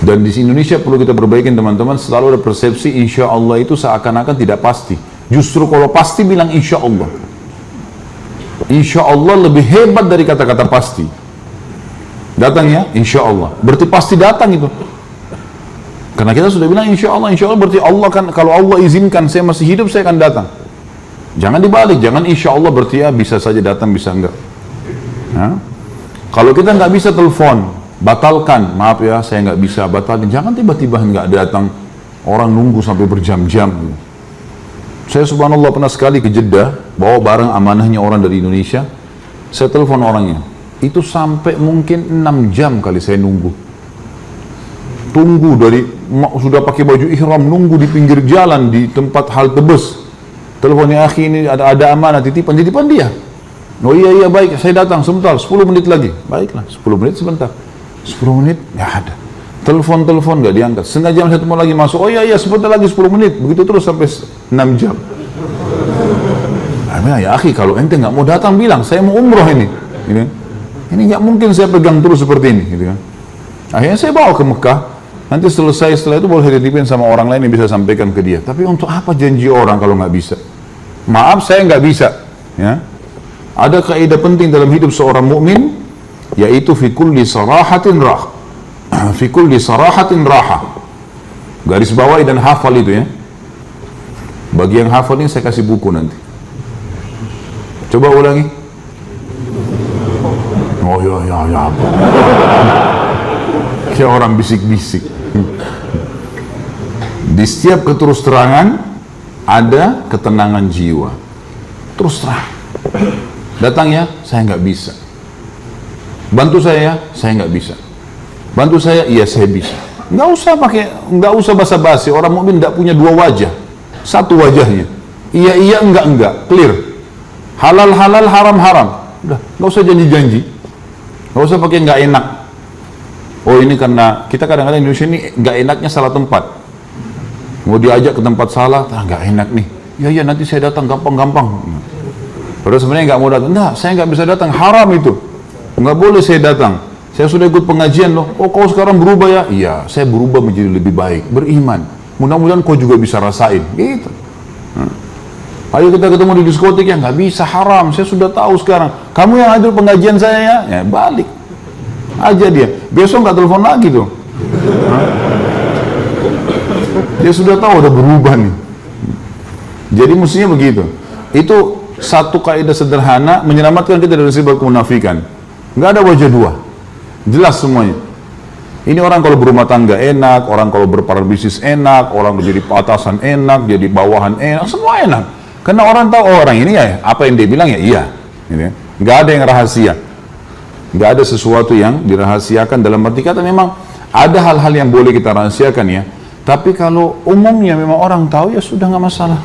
Dan di Indonesia perlu kita perbaikin teman-teman, selalu ada persepsi insya Allah itu seakan-akan tidak pasti. Justru kalau pasti bilang insya Allah. Insya Allah lebih hebat dari kata-kata pasti. Datang ya, insya Allah. Berarti pasti datang itu. Karena kita sudah bilang insya Allah berarti Allah kan, kalau Allah izinkan saya masih hidup, saya akan datang. Jangan dibalik, jangan insya Allah berarti ya bisa saja datang, bisa enggak. Ya? Kalau kita nggak bisa telepon, batalkan, maaf ya saya nggak bisa, batalkan. Jangan tiba-tiba nggak datang, orang nunggu sampai berjam-jam. Saya subhanallah pernah sekali ke Jeddah, bawa barang amanahnya orang dari Indonesia, saya telepon orangnya, itu sampai mungkin 6 jam kali saya nunggu. Tunggu dari, sudah pakai baju ihram, nunggu di pinggir jalan, di tempat halte bus. Teleponnya, akhi ini ada amanah, titipan dia. Oh iya baik, saya datang sebentar, 10 menit lagi. Baiklah, 10 menit sebentar. 10 menit, nggak ada. Telepon nggak diangkat. Setengah jam saya temu lagi masuk. Oh iya sebentar lagi 10 menit. Begitu terus sampai 6 jam. Ya akhi, kalau ente nggak mau datang bilang, saya mau umroh ini. Ini nggak mungkin saya pegang terus seperti ini. Gitu kan. Akhirnya saya bawa ke Mekah. Nanti selesai, setelah itu boleh dititipin sama orang lain yang bisa sampaikan ke dia. Tapi untuk apa janji orang kalau nggak bisa? Maaf, saya nggak bisa. Ya. Ada kaidah penting dalam hidup seorang mukmin, yaitu fi kulli sarahatin rah. Fi kulli sarahatin raha. Garis bawahi dan hafal itu ya. Bagi yang hafal ini saya kasih buku nanti. Coba ulangi. Oh ya. Kayak orang bisik-bisik. Di setiap keterus terangan ada ketenangan jiwa. Terus terang. Datang ya, saya nggak bisa. Bantu saya nggak bisa. Bantu saya, iya saya bisa. Nggak usah basa-basi. Orang mukmin nggak punya dua wajah, satu wajahnya. Iya enggak, clear. Halal haram. Udah, nggak usah janji-janji. Nggak usah pakai nggak enak. Oh ini karena kita kadang-kadang di Indonesia ini nggak enaknya salah tempat. Mau diajak ke tempat salah, nggak enak nih. Iya nanti saya datang gampang. Padahal sebenarnya nggak mau datang. Nah, saya nggak bisa datang, haram itu. Nggak boleh saya datang. Saya sudah ikut pengajian loh. Oh kau sekarang berubah ya? Iya, saya berubah menjadi lebih baik, beriman. Mudah-mudahan kau juga bisa rasain. Gitu. Ayo kita ketemu di diskotik ya, nggak bisa, haram. Saya sudah tahu sekarang. Kamu yang hadir pengajian saya ya balik aja dia. Besok nggak telepon lagi tuh. Dia sudah tahu udah berubah nih. Jadi mestinya begitu. Itu satu kaidah sederhana menyelamatkan kita dari sifat kemunafikan. Nggak ada wajah dua. Jelas semuanya. Ini orang kalau berumah tangga enak, orang kalau berparabisnis enak, orang jadi atasan enak, jadi bawahan enak, semua enak. Karena orang tahu orang ini ya apa yang dia bilang ya iya. Nggak ada yang rahasia. Nggak ada sesuatu yang dirahasiakan, dalam arti kata memang ada hal-hal yang boleh kita rahasiakan ya. Tapi kalau umumnya memang orang tahu ya sudah nggak masalah.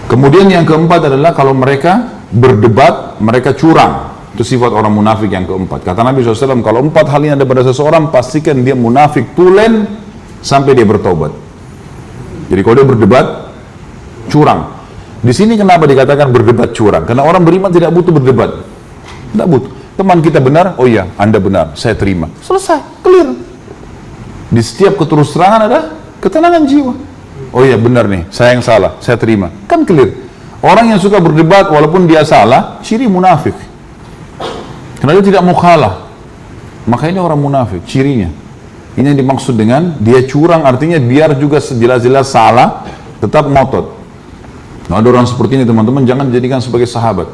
Kemudian yang keempat adalah kalau mereka berdebat, mereka curang. Itu sifat orang munafik yang keempat. Kata Nabi SAW, kalau 4 hal ini ada pada seseorang, pastikan dia munafik tulen sampai dia bertobat. Jadi kalau dia berdebat, curang. Di sini kenapa dikatakan berdebat curang? Karena orang beriman tidak butuh berdebat. Tidak butuh. Teman kita benar, oh iya, Anda benar, saya terima. Selesai, clear. Di setiap keterus terangan ada ketenangan jiwa. Oh iya benar nih, saya yang salah, saya terima. Kan clear. Orang yang suka berdebat walaupun dia salah, ciri munafik. Karena dia tidak mau kalah. Maka ini orang munafik, cirinya. Ini yang dimaksud dengan dia curang, artinya biar juga jelas-jelas salah, tetap ngotot. Nah, ada orang seperti ini teman-teman, jangan jadikan sebagai sahabat.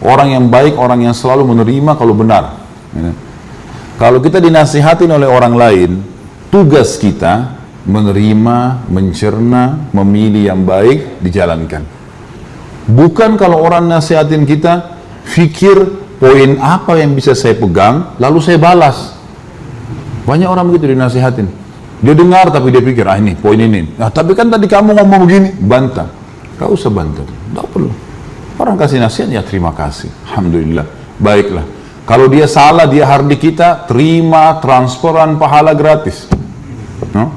Orang yang baik, orang yang selalu menerima kalau benar. Kalau kita dinasihatin oleh orang lain, tugas kita menerima, mencerna, memilih yang baik, dijalankan. Bukan kalau orang nasihatin kita, fikir poin apa yang bisa saya pegang, lalu saya balas. Banyak orang begitu dinasihatin. Dia dengar tapi dia pikir, ini poin ini. Nah tapi kan tadi kamu ngomong begini, bantah. Gak usah bantah, gak perlu. Orang kasih nasihat, ya terima kasih. Alhamdulillah, baiklah. Kalau dia salah, dia hardik kita, terima transferan pahala gratis. No?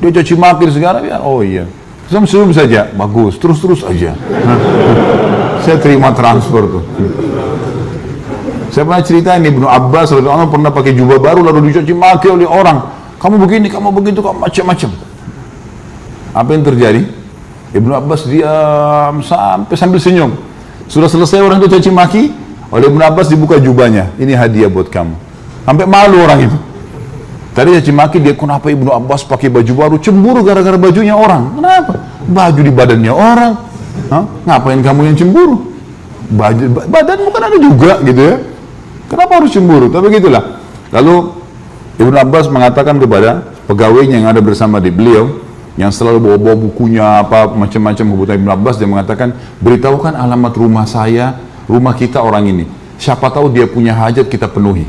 Dia caci maki segala, ya, oh iya. Senyum saja, bagus, terus aja. Saya terima transfer tuh. Saya pernah cerita ini, Ibnu Abbas radhiyallahu anhu pernah pakai jubah baru lalu dicaci maki oleh orang. Kamu begini, kamu begitu, kamu macam-macam. Apa yang terjadi? Ibnu Abbas diam sampai sambil senyum. Sudah selesai orang itu caci maki, oleh Ibnu Abbas dibuka jubahnya. Ini hadiah buat kamu. Sampai malu orang itu. Tadi caci maki dia, kenapa Ibnu Abbas pakai baju baru? Cemburu gara-gara bajunya orang. Kenapa? Baju di badannya orang. Hah? Ngapain kamu yang cemburu? Badan bukan ada juga gitu ya. Kenapa harus cemburu? Tapi begitulah. Lalu Ibnu Abbas mengatakan kepada pegawainya yang ada bersama di beliau, yang selalu bawa-bawa bukunya apa macam-macam kebutuhan Ibnu Abbas, dia mengatakan, beritahukan alamat rumah saya, rumah kita orang ini. Siapa tahu dia punya hajat kita penuhi.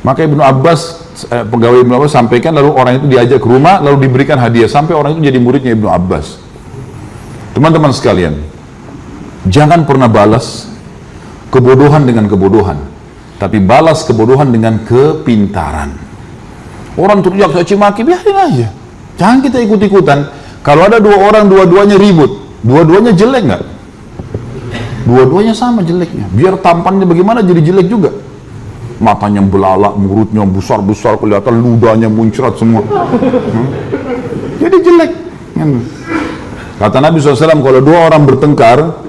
Maka Ibnu Abbas, pegawai Ibnu Abbas sampaikan, lalu orang itu diajak ke rumah, lalu diberikan hadiah, sampai orang itu jadi muridnya Ibnu Abbas. Teman-teman sekalian, jangan pernah balas kebodohan dengan kebodohan, tapi balas kebodohan dengan kepintaran. Orang teriak caci maki, biarin aja. Jangan kita ikut-ikutan. Kalau ada dua orang, dua-duanya ribut, dua-duanya jelek nggak? Dua-duanya sama jeleknya. Biar tampannya bagaimana jadi jelek juga. Matanya belalak, mulutnya besar-besar, kelihatan ludahnya muncrat semua. Jadi jelek. Kata Nabi SAW, kalau dua orang bertengkar,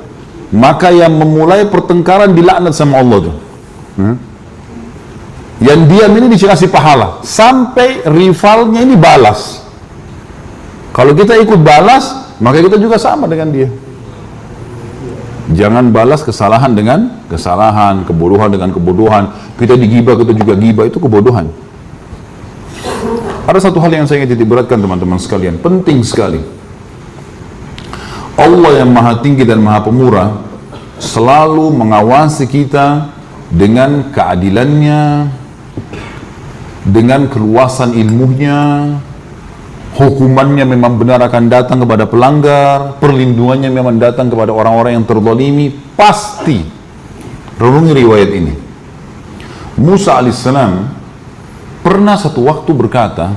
maka yang memulai pertengkaran dilaknat sama Allah tuh. Yang diam ini dikasih pahala sampai rivalnya ini balas. Kalau kita ikut balas, maka kita juga sama dengan dia. Jangan balas kesalahan dengan kesalahan, kebodohan dengan kebodohan. Kita digibah, kita juga gibah, itu kebodohan. Ada satu hal yang saya ingin titik beratkan teman-teman sekalian, penting sekali. Allah yang maha tinggi dan maha pemurah selalu mengawasi kita dengan keadilannya, dengan keluasan ilmunya. Hukumannya memang benar akan datang kepada pelanggar, perlindungannya memang datang kepada orang-orang yang terzalimi, pasti. Renungi riwayat ini. Musa alaihissalam pernah satu waktu berkata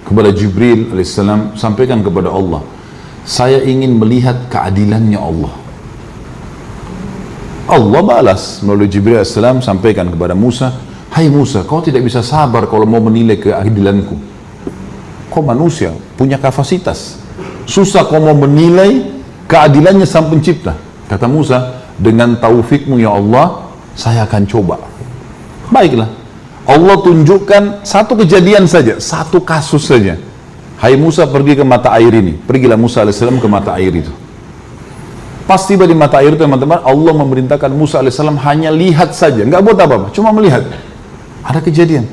kepada Jibril alaihissalam, sampaikan kepada Allah, saya ingin melihat keadilannya Allah. Allah balas melalui Jibril alaihissalam, sampaikan kepada Musa, hai Musa, kau tidak bisa sabar kalau mau menilai keadilanku. Kau manusia, punya kapasitas. Susah kau mau menilai keadilannya sang pencipta. Kata Musa, dengan taufikmu ya Allah, saya akan coba. Baiklah. Allah tunjukkan satu kejadian saja, satu kasus saja. Hai Musa, pergi ke mata air ini. Pergilah Musa alaihissalam ke mata air itu. Pas tiba di mata air itu teman-teman, Allah memerintahkan Musa alaihissalam hanya lihat saja. Nggak buat apa-apa, cuma melihat. Ada kejadian.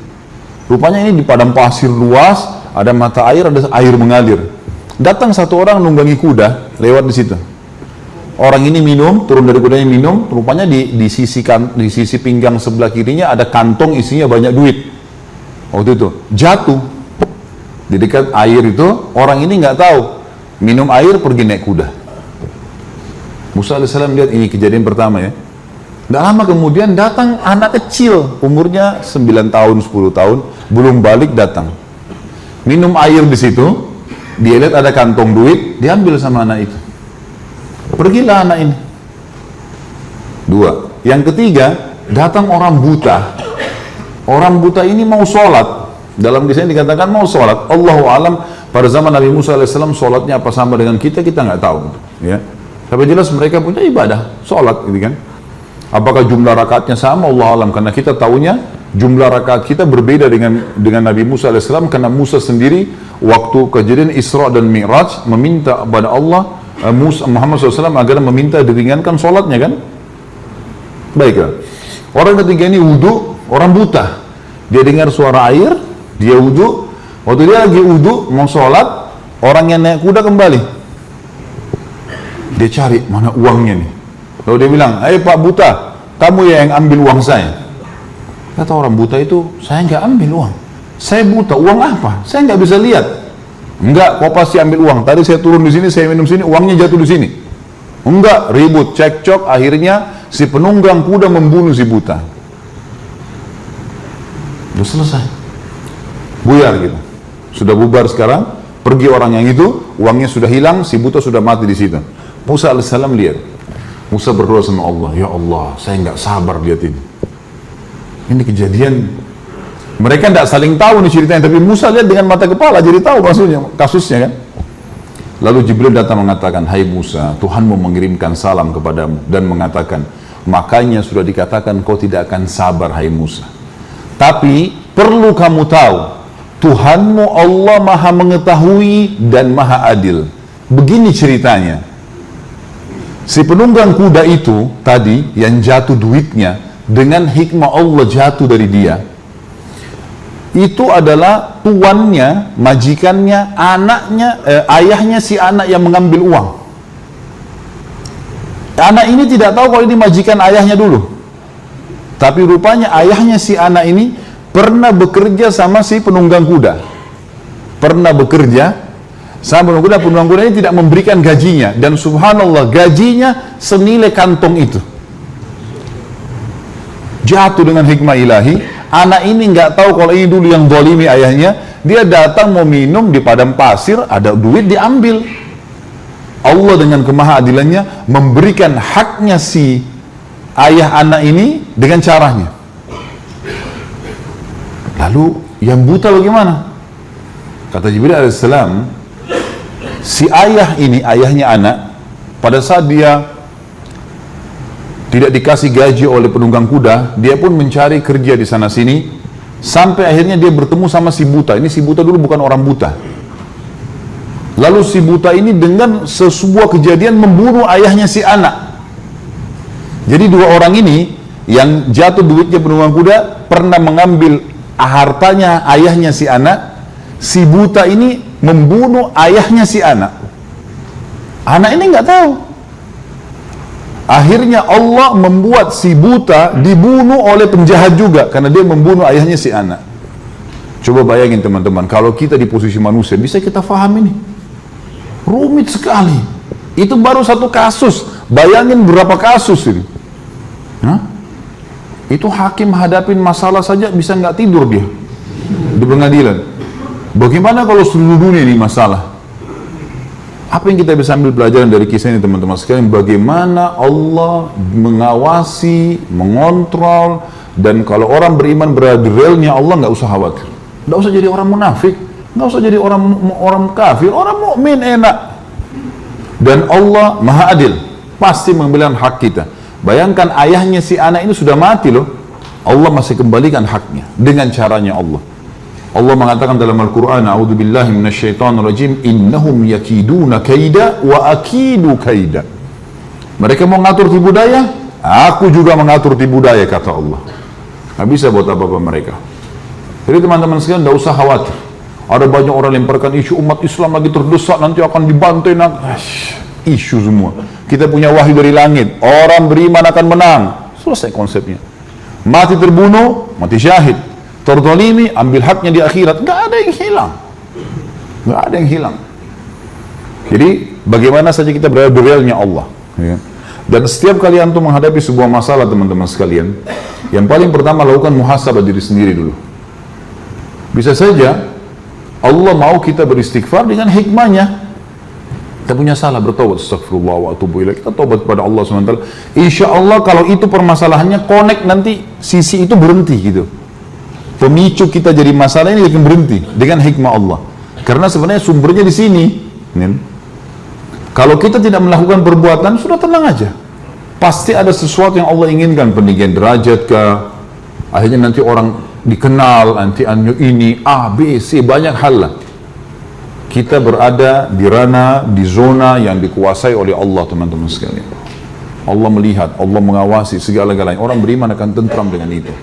Rupanya ini di padang pasir luas, ada mata air, ada air mengalir. Datang satu orang nunggangi kuda lewat di situ. Orang ini minum, turun dari kudanya minum. Rupanya di sisi pinggang sebelah kirinya ada kantong isinya banyak duit. Waktu itu jatuh di dekat air itu. Orang ini nggak tahu, minum air pergi naik kuda. Musa alaihissalam lihat, ini kejadian pertama ya. Tidak lama kemudian datang anak kecil, umurnya 9 tahun, 10 tahun, belum balik datang. Minum air di situ, dia lihat ada kantong duit, diambil sama anak itu. Pergilah anak ini. 2. Yang ketiga, datang orang buta. Orang buta ini mau sholat. Dalam kisah ini dikatakan mau sholat. Allahu alam, pada zaman Nabi Musa alaihissalam sholatnya apa sama dengan kita nggak tahu. Ya. Tapi jelas mereka punya ibadah, sholat gitu kan. Apakah jumlah rakaatnya sama? Allah alam, karena kita tahunya jumlah rakaat kita berbeda dengan Nabi Musa alaihissalam, karena Musa sendiri waktu kejadian Isra dan Mi'raj meminta kepada Allah Muhammad SAW agar meminta diringankan sholatnya kan. Baiklah, orang ketiga ini wudu, orang buta, dia dengar suara air, dia wudu. Waktu dia lagi wudu mau sholat, orang yang naik kuda kembali, dia cari mana uangnya nih. Lalu dia bilang, ayo Pak buta, kamu ya yang ambil uang saya. Kata orang buta itu, saya nggak ambil uang. Saya buta, uang apa? Saya nggak bisa lihat. Enggak, kau pasti ambil uang. Tadi saya turun di sini, saya minum sini, uangnya jatuh di sini. Enggak, ribut, cekcok, akhirnya si penunggang kuda membunuh si buta. Udah selesai. Buyar gitu. Sudah bubar sekarang, pergi orang yang itu, uangnya sudah hilang, si buta sudah mati di situ. Musa alaihissalam lihat. Musa berdoa sama Allah, ya Allah, saya nggak sabar lihat ini. Ini kejadian. Mereka tidak saling tahu nih ceritanya, tapi Musa lihat dengan mata kepala, jadi tahu maksudnya, kasusnya kan. Lalu Jibril datang mengatakan, hai Musa, Tuhanmu mengirimkan salam kepadamu dan mengatakan, makanya sudah dikatakan kau tidak akan sabar, hai Musa. Tapi perlu kamu tahu, Tuhanmu Allah maha mengetahui dan maha adil. Begini ceritanya. Si penunggang kuda itu tadi yang jatuh duitnya, dengan hikmah Allah jatuh dari dia, itu adalah tuannya, majikannya, anaknya, ayahnya si anak yang mengambil uang. Anak ini tidak tahu kalau ini majikan ayahnya dulu. Tapi rupanya ayahnya si anak ini pernah bekerja sama si penunggang kuda. Pernah bekerja sama penunggang kuda ini tidak memberikan gajinya. Dan subhanallah, gajinya senilai kantong itu. Jatuh dengan hikmah ilahi. Anak ini nggak tahu kalau ini dulu yang dolimi ayahnya. Dia datang mau minum di padang pasir, ada duit diambil. Allah dengan kemahadilannya memberikan haknya si ayah anak ini dengan caranya. Lalu yang buta bagaimana? Kata Jibril alaihissalam, si ayah ini, ayahnya anak, pada saat dia tidak dikasih gaji oleh penunggang kuda, dia pun mencari kerja di sana sini, sampai akhirnya dia bertemu sama si buta. Ini si buta dulu bukan orang buta. Lalu si buta ini dengan sebuah kejadian membunuh ayahnya si anak. Jadi dua orang ini yang jatuh duitnya penunggang kuda pernah mengambil hartanya ayahnya si anak. Si buta ini membunuh ayahnya si anak. Anak ini nggak tahu. Akhirnya Allah membuat si buta dibunuh oleh penjahat juga karena dia membunuh ayahnya si anak. Coba bayangin teman-teman, kalau kita di posisi manusia, bisa kita faham ini? Rumit sekali. Itu baru satu kasus. Bayangin berapa kasus ini. Hah? Itu hakim hadapin masalah saja bisa nggak tidur dia di pengadilan. Bagaimana kalau seluruh dunia ini masalah? Apa yang kita bisa ambil pelajaran dari kisah ini teman-teman sekalian? Bagaimana Allah mengawasi, mengontrol, dan kalau orang beriman berada di relnya Allah, nggak usah khawatir. Nggak usah jadi orang munafik, nggak usah jadi orang kafir, orang mukmin enak. Dan Allah maha adil, pasti mengambil hak kita. Bayangkan ayahnya si anak ini sudah mati loh, Allah masih kembalikan haknya dengan caranya Allah. Allah mengatakan dalam Al-Quran, a'udzubillahi minasyaitonirrajim, innahum yakiduna kaida wa akidu kaida. Mereka mau ngatur tipu daya, aku juga mengatur tipu daya, kata Allah. Nggak bisa buat apa-apa mereka. Jadi teman-teman sekalian, tidak usah khawatir. Ada banyak orang lemparkan isu umat Islam lagi terdesak, nanti akan dibantai. Isu semua. Kita punya wahyu dari langit, orang beriman akan menang. Selesai konsepnya. Mati terbunuh, mati syahid. Terzalimi, ambil haknya di akhirat. Nggak ada yang hilang. Nggak ada yang hilang. Jadi bagaimana saja kita berada di realnya Allah, ya. Dan setiap kali antum menghadapi sebuah masalah teman-teman sekalian, yang paling pertama lakukan muhasabah diri sendiri dulu. Bisa saja Allah mau kita beristighfar dengan hikmahnya. Kita punya salah, bertaubat, astagfirullah wa atubu ilaih, kita taubat pada Allah SWT. Insya Allah kalau itu permasalahannya connect, nanti sisi itu berhenti gitu. Pemicu kita jadi masalah ini akan berhenti dengan hikmah Allah. Karena sebenarnya sumbernya di sini. Kalau kita tidak melakukan perbuatan, sudah tenang aja. Pasti ada sesuatu yang Allah inginkan, peninggian derajat kah, akhirnya nanti orang dikenal, nanti ini A, B, C, banyak hal lah. Kita berada di ranah, di zona yang dikuasai oleh Allah teman-teman sekalian. Allah melihat, Allah mengawasi segala-galanya. Orang beriman akan tentram dengan itu.